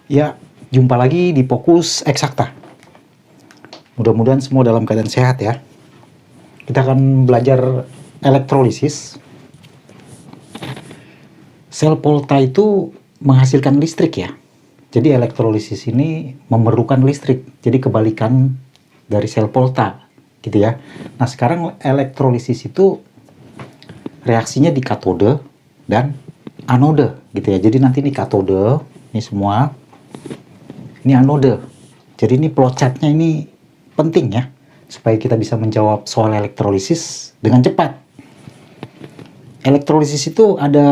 Ya, jumpa lagi di Fokus Eksakta. Mudah-mudahan semua dalam keadaan sehat ya. Kita akan belajar elektrolisis. Sel Volta itu menghasilkan listrik ya. Jadi elektrolisis ini memerlukan listrik. Jadi kebalikan dari sel Volta gitu ya. Nah, sekarang elektrolisis itu reaksinya di katode dan anode gitu ya. Jadi nanti ini katode, ini semua. Ini anode. Jadi ini flowchart-nya ini penting ya, supaya kita bisa menjawab soal elektrolisis dengan cepat. Elektrolisis itu ada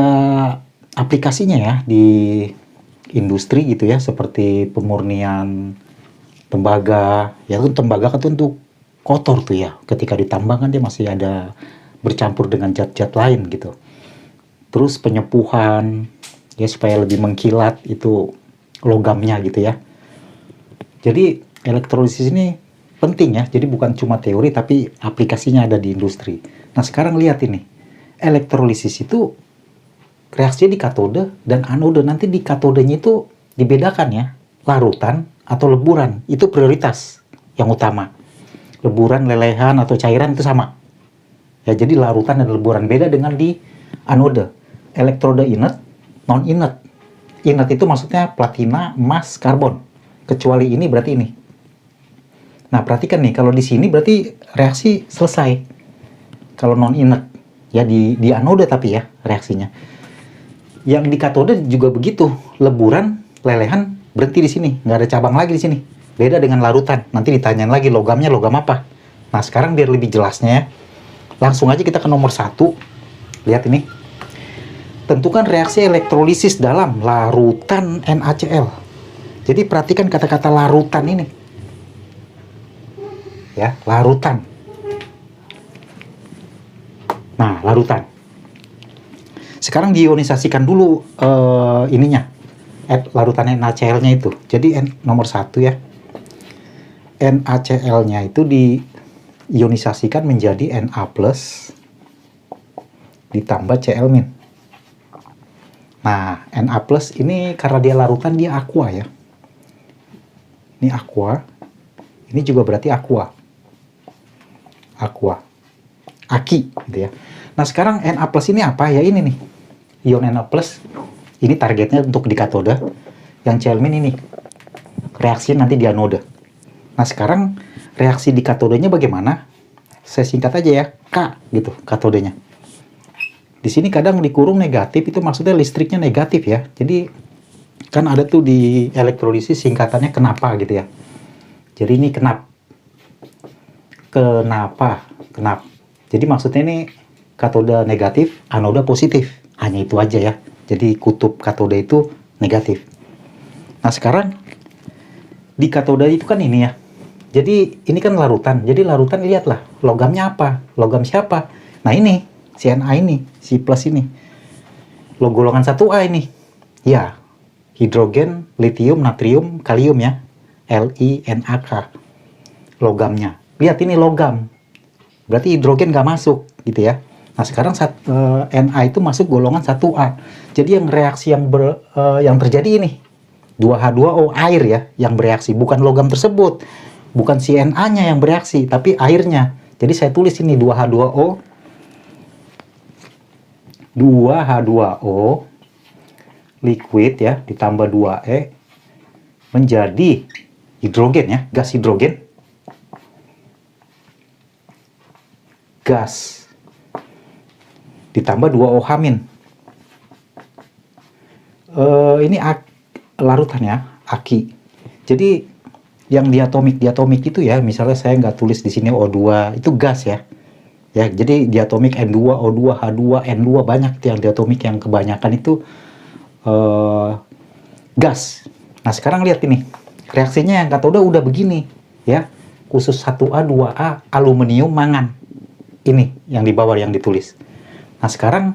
aplikasinya ya di industri gitu ya, seperti pemurnian tembaga. Ya itu tembaga kan untuk kotor tuh ya. Ketika ditambang kan dia masih ada bercampur dengan zat-zat lain gitu. Terus penyepuhan ya supaya lebih mengkilat itu logamnya gitu ya. Jadi elektrolisis ini penting ya, jadi bukan cuma teori tapi aplikasinya ada di industri. Nah sekarang lihat ini, elektrolisis itu reaksinya di katode dan anode. Nanti di katodenya itu dibedakan ya, larutan atau leburan, itu prioritas yang utama. Leburan, lelehan atau cairan itu sama. Ya jadi larutan dan leburan, beda dengan di anode. Elektroda inert, non inert. Inert itu maksudnya platina, emas, karbon. Kecuali ini berarti ini. Nah, perhatikan nih, kalau di sini berarti reaksi selesai. Kalau non inert, ya di anode tapi ya reaksinya. Yang di katode juga begitu, leburan, lelehan berhenti di sini, nggak ada cabang lagi di sini. Beda dengan larutan. Nanti ditanyain lagi logamnya logam apa. Nah, sekarang biar lebih jelasnya ya, langsung aja kita ke nomor 1. Lihat ini. Tentukan reaksi elektrolisis dalam larutan NaCl. Jadi perhatikan kata-kata larutan ini. Ya, larutan. Nah, larutan. Sekarang diionisasikan dulu ininya. Larutan NaCl-nya itu. Jadi nomor 1 ya. NaCl-nya itu diionisasikan menjadi Na+ ditambah Cl-. Nah, Na+ ini karena dia larutan dia aqua ya. Ini aqua, ini juga berarti aqua, aki gitu ya. Nah sekarang Na+ ini apa ya, ini nih ion Na+, ini targetnya untuk di katode, yang Cl- ini reaksi nanti di anode. Nah sekarang reaksi di katodenya bagaimana? Saya singkat aja ya, K gitu katodenya. Di sini kadang dikurung negatif, itu maksudnya listriknya negatif ya. Jadi kan ada tuh di elektrolisis singkatannya kenapa gitu ya. Jadi ini kenapa. Jadi maksudnya ini katode negatif, anoda positif. Hanya itu aja ya. Jadi kutub katode itu negatif. Nah sekarang di katode itu kan ini ya. Jadi ini kan larutan. Jadi larutan lihatlah logamnya apa? Logam siapa? Nah ini si Na ini, si plus ini. Golongan 1A ini. Ya, hidrogen, litium, natrium, kalium ya. LiNaK. Logamnya. Lihat ini logam. Berarti hidrogen nggak masuk gitu ya. Nah sekarang Na itu masuk golongan 1A. Jadi yang reaksi yang terjadi ini 2H2O, air ya yang bereaksi. Bukan logam tersebut. Bukan si Na-nya yang bereaksi, tapi airnya. Jadi saya tulis ini 2H2O. 2H2O liquid ya, ditambah 2E menjadi hidrogen ya, gas hidrogen. Gas ditambah 2OH-. Ini larutan ya, aki. Jadi yang diatomik itu ya, misalnya saya nggak tulis di sini O2, itu gas ya. Ya, jadi diatomik N2, O2, H2, N2 banyak yang diatomik, yang kebanyakan itu gas. Nah sekarang lihat ini reaksinya yang katode udah begini ya, khusus 1A, 2A, aluminium, mangan. Ini yang di bawah yang ditulis. Nah sekarang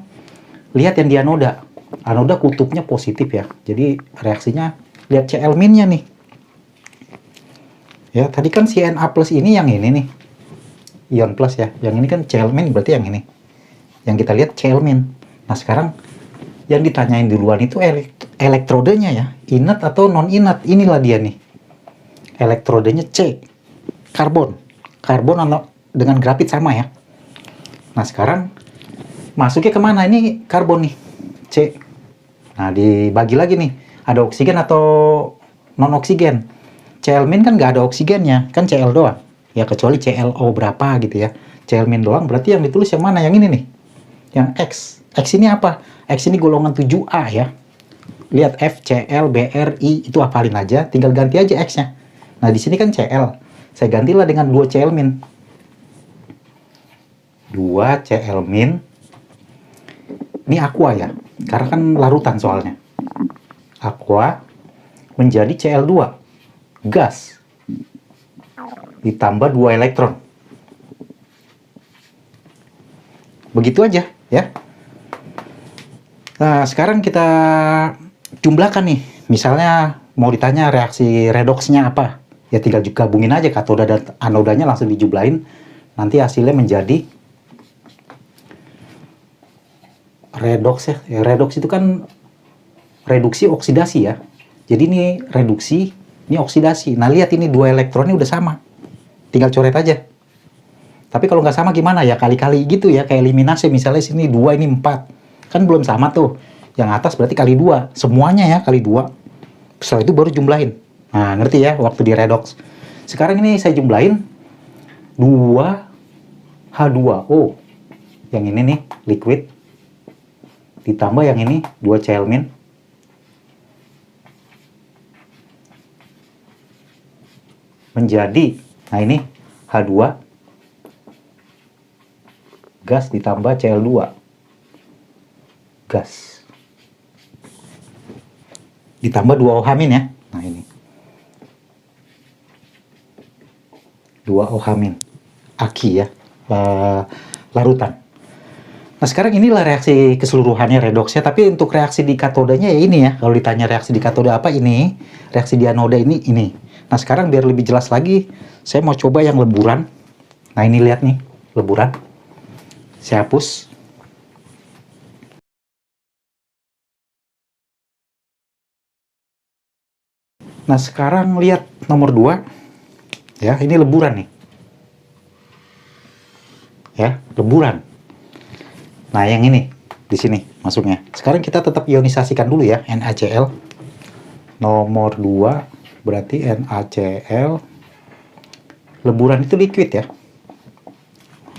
lihat yang di anoda. Anoda kutubnya positif ya, jadi reaksinya lihat Cl- nya nih ya. Tadi kan si Na+ ini yang ini nih, ion plus ya, yang ini kan Cl- berarti yang ini yang kita lihat Cl-. Nah sekarang yang ditanyain duluan itu elektrodenya ya, inert atau non inert, inilah dia nih. Elektrodenya C, karbon. Karbon dengan grafit sama ya. Nah sekarang masuknya kemana? Ini karbon nih, C. Nah dibagi lagi nih, ada oksigen atau non oksigen. Cl- kan nggak ada oksigennya, kan Cl doang. Ya kecuali ClO berapa gitu ya. Cl- doang, berarti yang ditulis yang mana? Yang ini nih, yang X. X ini apa? X ini golongan 7A ya. Lihat F, Cl, Br, I, itu hafalin aja, tinggal ganti aja X-nya. Nah di sini kan Cl, saya gantilah dengan 2 Cl-. 2 Cl-. Ini aqua ya, karena kan larutan soalnya. Aqua menjadi Cl2, gas. Ditambah 2 elektron. Begitu aja ya. Nah, sekarang kita jumlahkan nih. Misalnya mau ditanya reaksi redoksnya apa? Ya tinggal gabungin aja katoda dan anodanya langsung dijumlahin. Nanti hasilnya menjadi redoks ya. Redoks itu kan reduksi oksidasi ya. Jadi ini reduksi, ini oksidasi. Nah lihat ini 2 elektronnya udah sama. Tinggal coret aja. Tapi kalau nggak sama gimana ya, kali-kali gitu ya, kayak eliminasi. Misalnya sini 2, ini 4. Kan belum sama tuh. Yang atas berarti kali 2. Semuanya ya kali 2. Setelah itu baru jumlahin. Nah ngerti ya waktu di redoks. Sekarang ini saya jumlahin 2H2O. Yang ini nih liquid. Ditambah yang ini 2 Cl-. Menjadi, nah ini H2 gas ditambah Cl2 gas ditambah 2 OH- ya. Nah ini 2 OH-, aki ya, larutan. Nah sekarang inilah reaksi keseluruhannya redoksnya, tapi untuk reaksi di katodanya ya ini ya. Kalau ditanya reaksi di katoda apa, ini reaksi di anoda ini. Nah sekarang biar lebih jelas lagi, saya mau coba yang leburan. Nah ini lihat nih, leburan. Saya hapus. Nah sekarang lihat nomor 2. Ya, ini leburan nih. Ya, leburan. Nah yang ini, di sini masuknya. Sekarang kita tetap ionisasikan dulu ya, NaCl. Nomor 2, berarti NaCl. Leburan itu liquid ya.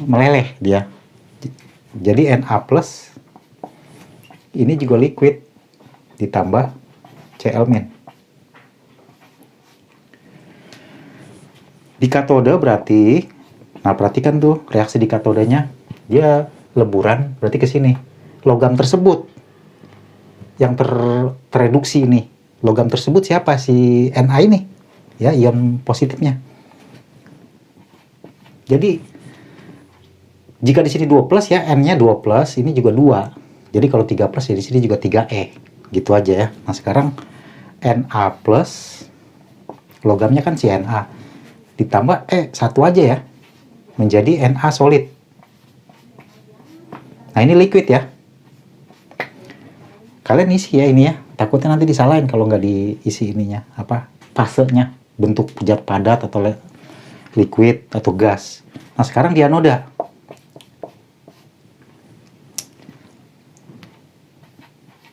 Meleleh dia. Jadi Na+, ini juga liquid, ditambah Cl-. Di katoda berarti, nah perhatikan tuh reaksi di katodanya, dia leburan, berarti ke sini. Logam tersebut yang tereduksi ini, logam tersebut siapa? Si Na ini, ya ion positifnya. Jadi jika di sini 2 plus ya, N-nya 2 plus, ini juga 2. Jadi kalau 3 plus ya di sini juga 3E. Gitu aja ya. Nah sekarang Na plus, logamnya kan si Na. Ditambah satu aja ya. Menjadi Na solid. Nah ini liquid ya. Kalian isi ya ini ya. Takutnya nanti disalahin kalau nggak diisi ininya. Apa? Fasenya. Bentuk zat padat atau liquid atau gas. Nah sekarang di anoda.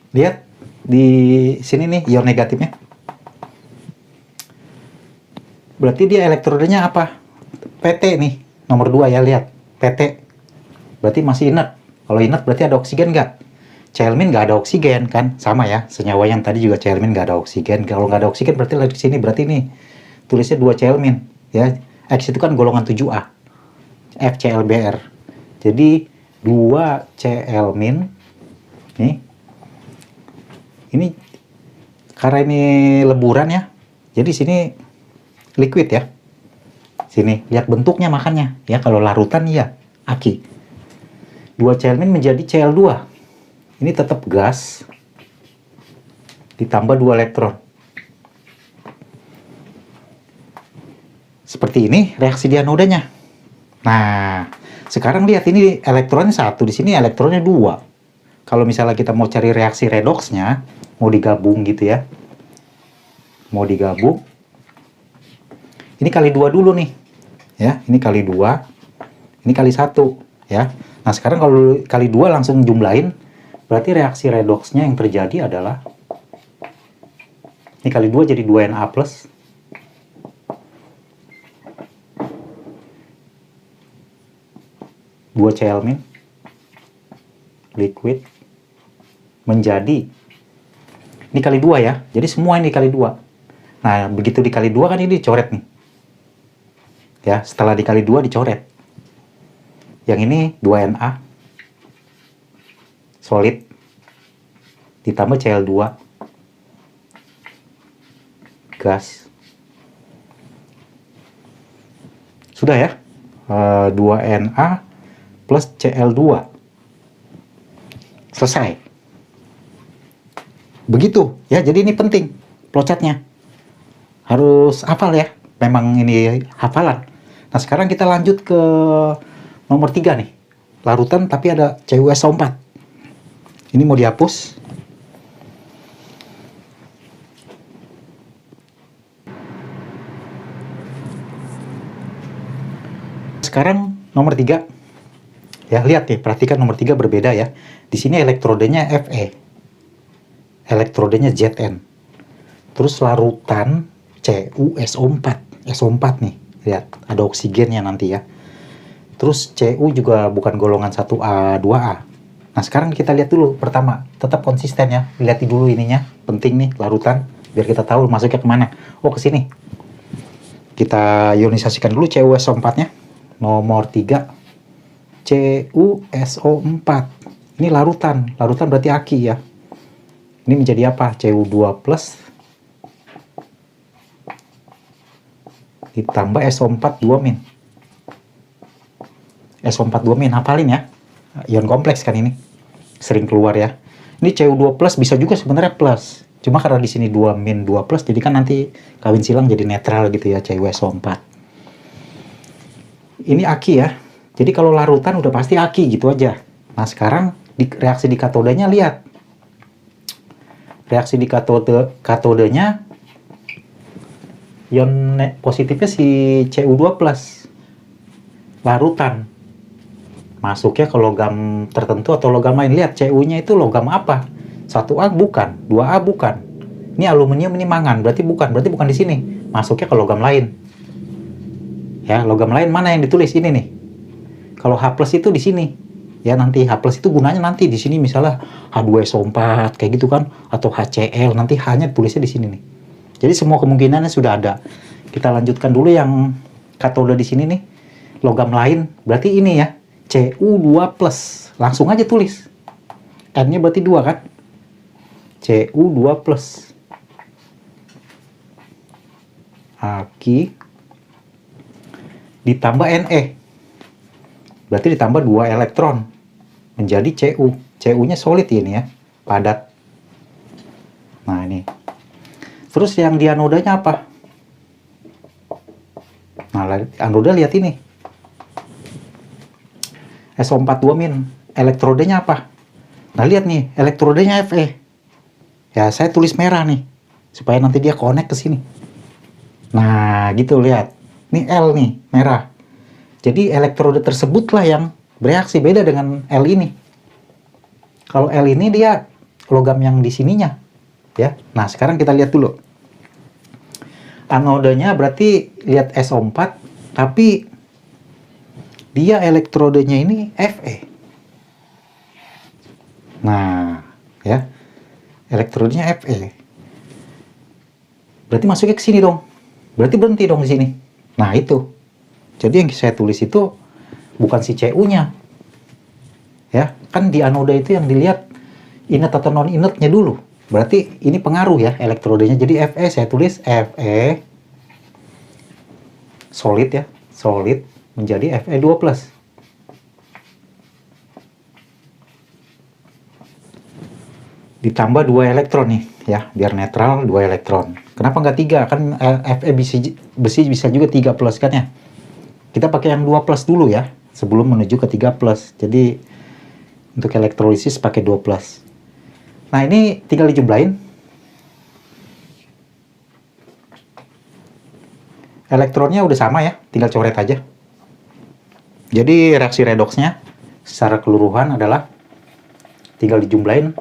Lihat di sini nih ion negatifnya. Berarti dia elektrodenya apa? PT nih, nomor 2 ya, lihat. PT. Berarti masih inert. Kalau inert berarti ada oksigen nggak? Cl- nggak ada oksigen kan? Sama ya, senyawa yang tadi juga Cl- nggak ada oksigen. Kalau nggak ada oksigen berarti di sini, berarti nih tulisnya 2 Cl-. Ya, X itu kan golongan 7A. FClBr. Jadi 2 Cl-. Nih. Ini karena ini leburan ya. Jadi sini liquid ya. Sini, lihat bentuknya makanya. Ya, kalau larutan ya, aki. 2 Cl- menjadi Cl2. Ini tetap gas. Ditambah 2 elektron. Seperti ini reaksi di anodanya. Nah, sekarang lihat ini elektronnya 1, di sini elektronnya 2. Kalau misalnya kita mau cari reaksi redoksnya, mau digabung gitu ya. Mau digabung. Ini kali 2 dulu nih. Ya, ini kali 2. Ini kali 1 ya. Nah, sekarang kalau kali 2 langsung jumlahin, berarti reaksi redoksnya yang terjadi adalah ini kali 2 jadi 2Na plus. Dua Cl min liquid menjadi ini kali 2 ya. Jadi semua ini kali 2. Nah, begitu dikali 2 kan ini dicoret nih. Ya, setelah dikali 2 dicoret. Yang ini 2Na solid ditambah Cl2 gas. Sudah ya. 2Na plus Cl2. Selesai. Begitu ya. Jadi ini penting flowchartnya. Harus hafal ya. Memang ini hafalan. Nah, sekarang kita lanjut ke nomor 3 nih. Larutan tapi ada CuSO4. Ini mau dihapus. Sekarang nomor 3. Ya, lihat nih, perhatikan nomor 3 berbeda ya. Di sini elektrodenya Fe. Elektrodenya Zn. Terus larutan CuSO4. SO4 nih. Lihat, ada oksigennya nanti ya. Terus Cu juga bukan golongan 1A, 2A. Nah, sekarang kita lihat dulu. Pertama, tetap konsisten ya. Lihat dulu ininya. Penting nih, larutan. Biar kita tahu masuknya kemana. Oh, ke sini. Kita ionisasikan dulu CuSO4-nya. Nomor 3. CuSO4. Ini larutan. Larutan berarti aki ya. Ini menjadi apa? Cu2 plus ditambah SO4 2 min. SO4 2 min, hafalin ya. Ion kompleks kan ini. Sering keluar ya. Ini Cu2 plus bisa juga sebenarnya plus. Cuma karena di sini 2 min 2 plus, jadi kan nanti kawin silang jadi netral gitu ya, CuSO4. Ini aki ya. Jadi kalau larutan udah pasti aki gitu aja. Nah, sekarang reaksi di katodenya lihat. Reaksi di katodenya ion positifnya si Cu2 plus. Larutan. Masuknya ke logam tertentu atau logam lain. Lihat Cu-nya itu logam apa? 1A bukan, 2A bukan. Ini aluminium, ini mangan, berarti bukan di sini. Masuknya ke logam lain. Ya, logam lain mana yang ditulis ini nih. Kalau H+ itu di sini. Ya, nanti H+ itu gunanya nanti di sini misalnya H2SO4 kayak gitu kan, atau HCl, nanti H-nya tulisnya di sini nih. Jadi semua kemungkinannya sudah ada. Kita lanjutkan dulu yang katode di sini nih. Logam lain, berarti ini ya. Cu2 plus. Langsung aja tulis. N-nya berarti 2 kan? Cu2 plus. Aki. Ditambah Ne. Berarti ditambah 2 elektron. Menjadi Cu. Cu-nya solid ini ya. Padat. Nah, ini. Terus yang di anodanya apa? Nah, anoda lihat ini. SO4 2 min. Elektrodenya apa? Nah, lihat nih, elektrodenya Fe. Ya, saya tulis merah nih. Supaya nanti dia connect ke sini. Nah, gitu lihat. Ini L nih, merah. Jadi elektrode tersebutlah yang bereaksi, beda dengan L ini. Kalau L ini dia logam yang di sininya. Ya. Nah, sekarang kita lihat dulu. Anodanya berarti lihat SO4, tapi dia elektrodenya ini Fe. Nah, ya. Elektrodenya Fe. Berarti masuknya ke sini dong. Berarti berhenti dong di sini. Nah, itu. Jadi yang saya tulis itu bukan si Cu-nya. Ya, kan di anoda itu yang dilihat inert atau non inertnya dulu. Berarti ini pengaruh ya elektrodenya. Jadi Fe saya tulis Fe solid ya, solid menjadi Fe2+. Ditambah 2 elektron nih ya, biar netral 2 elektron. Kenapa nggak 3? Kan Fe besi bisa juga 3+ kan ya. Kita pakai yang 2+ dulu ya, sebelum menuju ke 3+. Jadi untuk elektrolisis pakai 2+. Nah, ini tinggal dijumlahin. elektronnya udah sama ya, tinggal coret aja. Jadi reaksi redoksnya secara keseluruhan adalah tinggal dijumlahin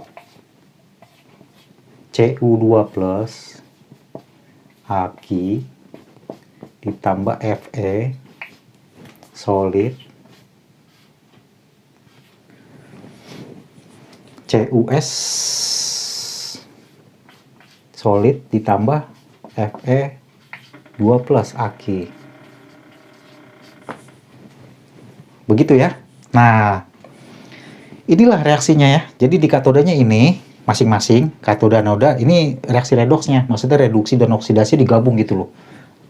Cu2 plus Aq ditambah Fe solid CuS solid ditambah Fe2 plus Aq. Begitu ya. Nah, inilah reaksinya ya. Jadi di katodanya ini masing-masing katoda anoda ini reaksi redoksnya, maksudnya reduksi dan oksidasi digabung gitu loh.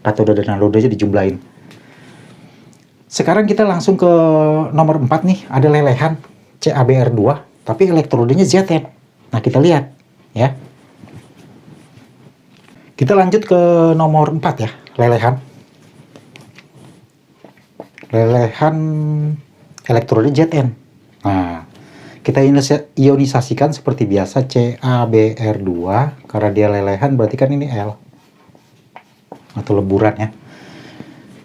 Katoda dan anodanya dijumlahin. Sekarang kita langsung ke nomor 4 nih, ada lelehan CaBr2 tapi elektrodenya Zn. Nah, kita lihat ya. Kita lanjut ke nomor 4 ya, lelehan. Lelehan elektroda Zn. Nah, kita ionisasikan seperti biasa CaBr2 karena dia lelehan berarti kan ini L atau leburan ya.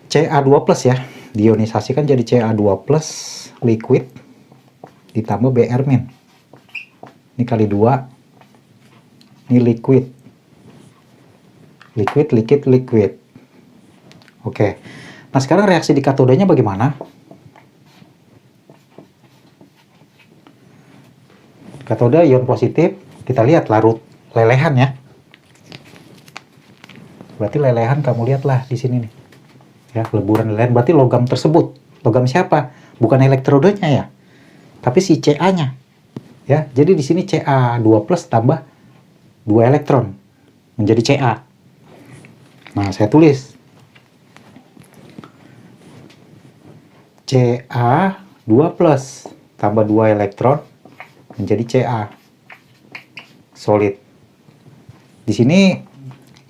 Ca2 plus ya, diionisasikan jadi Ca2 plus liquid ditambah Br min. Ini kali 2. Ini liquid. Liquid. Oke. Nah, sekarang reaksi di katodanya bagaimana? Katoda ion positif, kita lihat larut lelehan ya. Berarti lelehan kamu lihatlah di sini nih. Ya, leburan lelehan berarti logam tersebut. Logam siapa? Bukan elektrodanya ya. Tapi si Ca-nya. Ya, jadi di sini Ca2 plus tambah 2 elektron menjadi Ca. Nah, saya tulis Ca2 plus tambah 2 elektron menjadi Ca solid. Di sini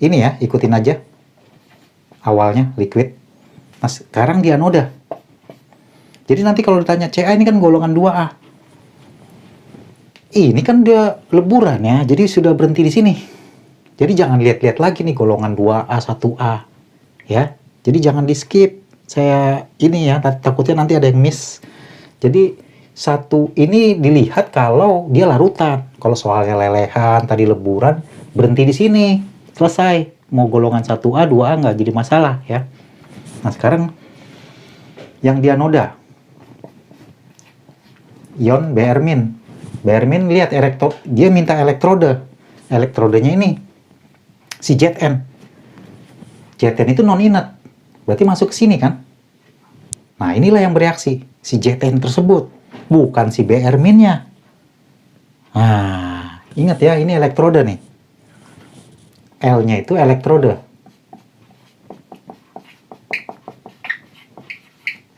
ini ya, ikutin aja awalnya liquid. Nah, sekarang di anoda. Jadi nanti kalau ditanya Ca ini kan golongan 2A. Ini kan dia leburan ya, jadi sudah berhenti di sini. Jadi jangan lihat-lihat lagi nih golongan 2A, 1A. Ya. Jadi jangan di-skip. Saya ini ya, takutnya nanti ada yang miss. Jadi satu ini dilihat kalau dia larutan. Kalau soalnya lelehan, tadi leburan, berhenti di sini. Selesai. Mau golongan 1A, 2A nggak jadi masalah ya. Nah, sekarang yang di anoda. Ion Br min. Br min lihat dia minta elektroda. Elektrodanya ini si Zn. Zn itu non inert. Berarti masuk ke sini kan? Nah, inilah yang bereaksi. Si Zn tersebut. Bukan si Br min-nya. Nah, ingat ya, ini elektroda nih. L-nya itu elektroda.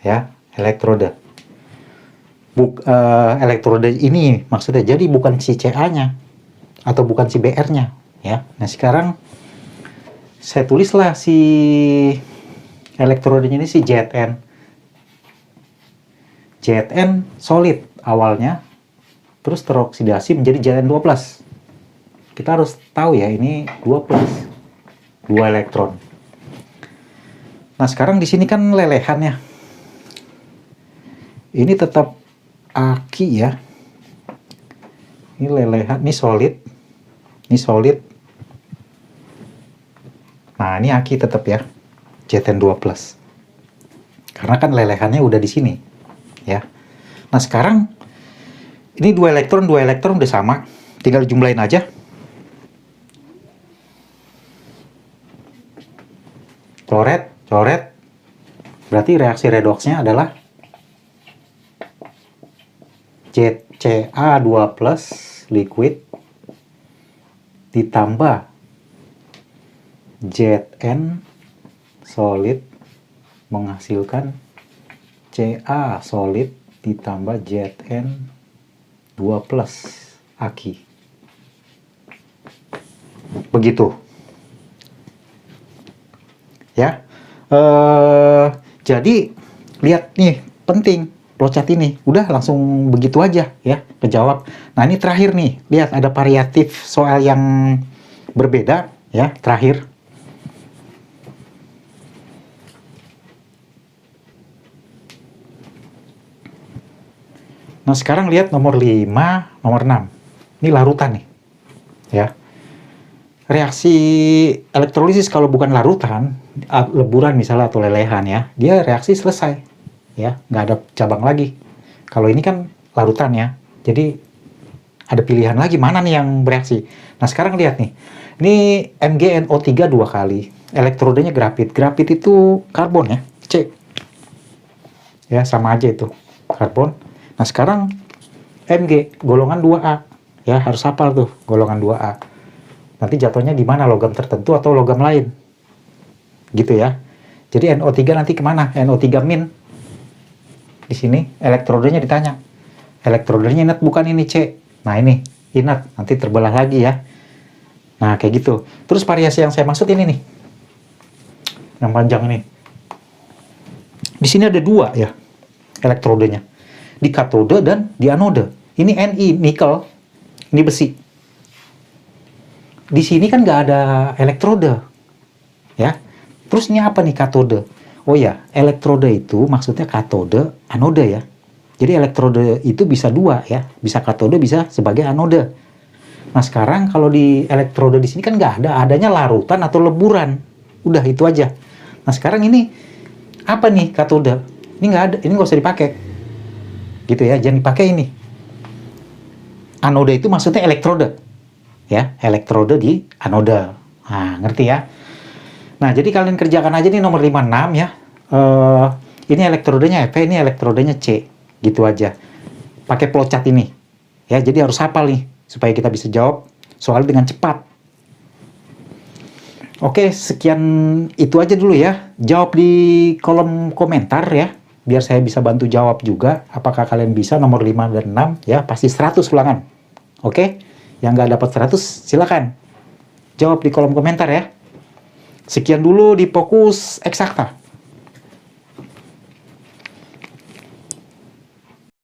Ya, elektroda. Elektroda ini maksudnya jadi bukan si Ca-nya atau bukan si Br-nya. Ya. Nah, sekarang saya tulislah si elektrodanya ini si Zn. Zn solid awalnya, terus teroksidasi menjadi Zn2+. Kita harus tahu ya, ini 2+, 2 elektron. Nah, sekarang di sini kan lelehan ya. Ini tetap Aq ya. Ini lelehan, ini solid. Ini solid. Nah, ini Aq tetap ya. Zn2+. Karena kan lelehannya udah di sini. Ya. Nah, sekarang ini 2 elektron udah sama. Tinggal jumlahin aja. Coret. Berarti reaksi redoksnya adalah Ca2 plus liquid ditambah Zn solid menghasilkan Ca solid ditambah Zn2 plus Aq. Begitu. Ya. Jadi lihat nih, penting flowchart ini. Udah langsung begitu aja ya, kejawab. Nah, ini terakhir nih. Lihat ada variatif soal yang berbeda ya, terakhir. Nah, sekarang lihat nomor 5, nomor 6. Ini larutan nih. Ya. Reaksi elektrolisis kalau bukan larutan, leburan misalnya atau lelehan ya, dia reaksi selesai. Ya, nggak ada cabang lagi. Kalau ini kan larutan ya. Jadi ada pilihan lagi mana nih yang bereaksi. Nah, sekarang lihat nih. Ini MgNO3 2 kali. Elektrodenya grafit. Grafit itu karbon ya, C. Ya, sama aja itu. Karbon. Nah, sekarang Mg golongan 2A. Ya, harus hafal tuh golongan 2A. Nanti jatuhnya di mana, logam tertentu atau logam lain. Gitu ya. Jadi NO3 nanti kemana? NO3 min. Di sini elektrodenya ditanya. Elektrodenya inat bukan ini C. Nah, ini inat, nanti terbelah lagi ya. Nah, kayak gitu. Terus variasi yang saya maksud ini nih. Yang panjang ini. Di sini ada 2 ya elektrodenya. Di katode dan di anode. Ini Ni, nikel. Ini besi. Di sini kan nggak ada elektrode. Ya. Terus ini apa nih katode? Oh ya, elektrode itu maksudnya katode, anode ya. Jadi elektrode itu bisa 2 ya. Bisa katode, bisa sebagai anode. Nah, sekarang kalau di elektrode di sini kan nggak ada. Adanya larutan atau leburan. Udah, itu aja. Nah, sekarang ini apa nih katode? Ini nggak ada. Ini nggak usah dipakai. Gitu ya, jangan dipakai ini. Anode itu maksudnya elektrode. Ya, elektrode di anode. Nah, ngerti ya? Nah, jadi kalian kerjakan aja nih nomor 5, 6 ya. Ini elektrodenya Fe, ini elektrodenya C. Gitu aja. Pakai flowchart ini. Ya, jadi harus hafal nih supaya kita bisa jawab soal dengan cepat. Oke, sekian itu aja dulu ya. Jawab di kolom komentar ya, biar saya bisa bantu jawab juga. Apakah kalian bisa nomor 5 dan 6 ya, pasti 100 ulangan. Oke, yang nggak dapat 100 silakan jawab di kolom komentar ya. Sekian dulu di Fokus Eksakta.